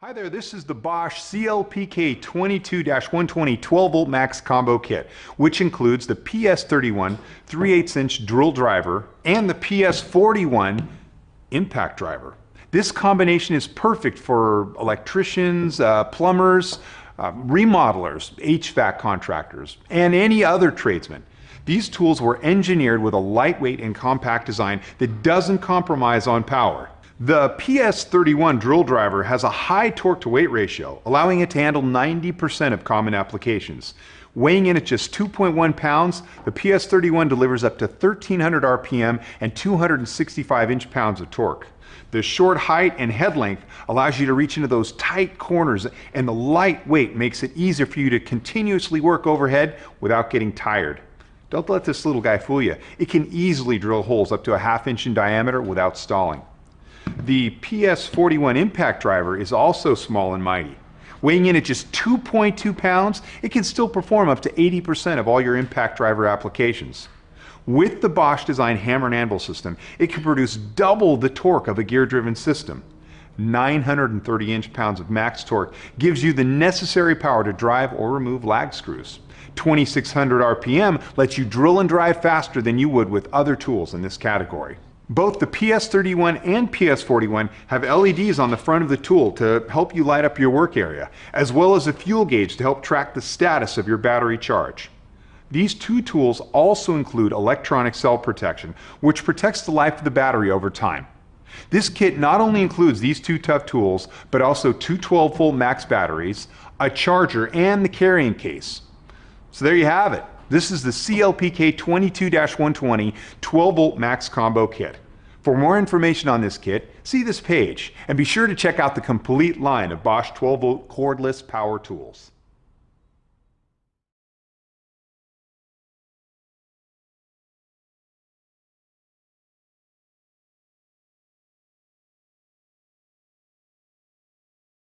Hi there, this is the Bosch CLPK 22-120 12-volt max combo kit, which includes the PS31 3/8" drill driver and the PS41 impact driver. This combination is perfect for electricians, plumbers, remodelers, HVAC contractors, and any other tradesman. These tools were engineered with a lightweight and compact design that doesn't compromise on power. The PS31 drill driver has a high torque to weight ratio, allowing it to handle 90% of common applications. Weighing in at just 2.1 pounds, the PS31 delivers up to 1300 RPM and 265 inch-pounds of torque. The short height and head length allows you to reach into those tight corners, and the light weight makes it easier for you to continuously work overhead without getting tired. Don't let this little guy fool you. It can easily drill holes up to a ½ inch in diameter without stalling. The PS41 impact driver is also small and mighty. Weighing in at just 2.2 pounds, it can still perform up to 80% of all your impact driver applications. With the Bosch design hammer and anvil system, it can produce double the torque of a gear-driven system. 930 inch-pounds of max torque gives you the necessary power to drive or remove lag screws. 2600 RPM lets you drill and drive faster than you would with other tools in this category. Both the PS31 and PS41 have LEDs on the front of the tool to help you light up your work area, as well as a fuel gauge to help track the status of your battery charge. These two tools also include electronic cell protection, which protects the life of the battery over time. This kit not only includes these two tough tools, but also two 12-volt max batteries, a charger, and the carrying case. So there you have it. This is the CLPK 22-120 12-volt max combo kit. For more information on this kit, see this page, and be sure to check out the complete line of Bosch 12-volt cordless power tools.